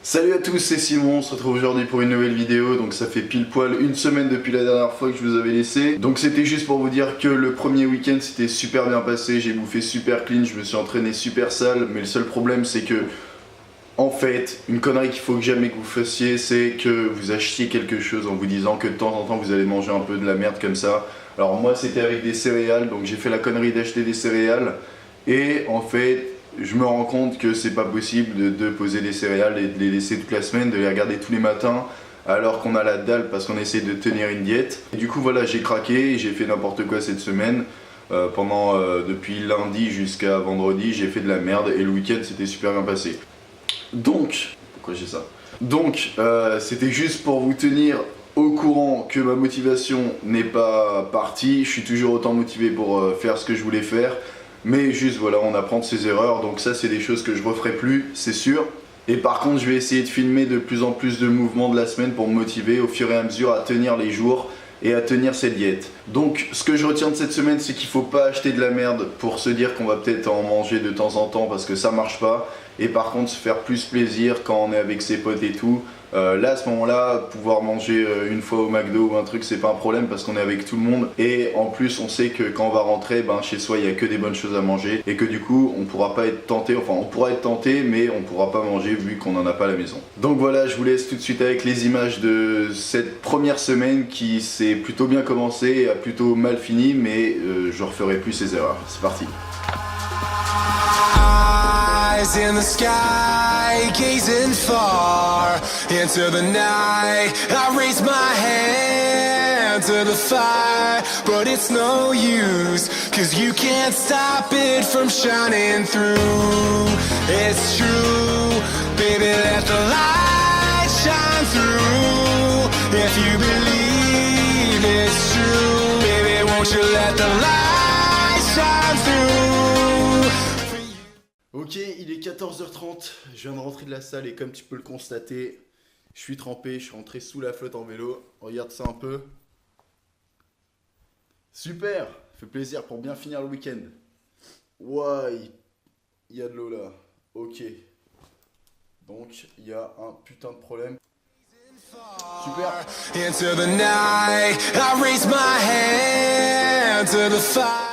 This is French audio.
Salut à tous, c'est Simon, on se retrouve aujourd'hui pour une nouvelle vidéo. Donc ça fait pile poil une semaine depuis la dernière fois que je vous avais laissé. Donc c'était juste pour vous dire que le premier week-end c'était super bien passé. J'ai bouffé super clean, je me suis entraîné super sale. Mais le seul problème c'est que, en fait, une connerie qu'il faut que jamais que vous fassiez, c'est que vous achetiez quelque chose en vous disant que de temps en temps vous allez manger un peu de la merde comme ça. Alors moi c'était avec des céréales, donc j'ai fait la connerie d'acheter des céréales. Et en fait, je me rends compte que c'est pas possible de poser des céréales et de les laisser toute la semaine, de les regarder tous les matins alors qu'on a la dalle parce qu'on essaie de tenir une diète. Et du coup voilà, j'ai craqué et j'ai fait n'importe quoi cette semaine. Depuis lundi jusqu'à vendredi, j'ai fait de la merde et le week-end c'était super bien passé. Donc, pourquoi j'ai ça? Donc, c'était juste pour vous tenir au courant que ma motivation n'est pas partie. Je suis toujours autant motivé pour faire ce que je voulais faire. Mais juste voilà, on apprend de ses erreurs, donc ça c'est des choses que je referai plus, c'est sûr. Et par contre je vais essayer de filmer de plus en plus de mouvements de la semaine pour me motiver au fur et à mesure à tenir les jours et à tenir cette diète. Donc ce que je retiens de cette semaine, c'est qu'il faut pas acheter de la merde pour se dire qu'on va peut-être en manger de temps en temps parce que ça marche pas. Et par contre se faire plus plaisir quand on est avec ses potes et tout. Là à ce moment là, pouvoir manger une fois au McDo ou un truc, c'est pas un problème parce qu'on est avec tout le monde. Et en plus on sait que quand on va rentrer, chez soi il y a que des bonnes choses à manger. Et que du coup on pourra pas être tenté, enfin on pourra être tenté mais on pourra pas manger vu qu'on en a pas à la maison. Donc voilà, je vous laisse tout de suite avec les images de cette première semaine qui s'est plutôt bien commencée et a plutôt mal fini. Mais je referai plus ces erreurs. C'est parti. In the sky, gazing far into the night, I raise my hand to the fire, but it's no use, 'cause you can't stop it from shining through. It's true, baby, let the light shine through. If you believe it's true, baby, won't you let the light shine through. Ok, il est 14h30, je viens de rentrer de la salle et comme tu peux le constater, je suis trempé, je suis rentré sous la flotte en vélo. Regarde ça un peu. Super, fait plaisir pour bien finir le week-end. Ouais, il y a de l'eau là. Ok. Donc, il y a un putain de problème. Super. Into the night, I raise my hand to the fire.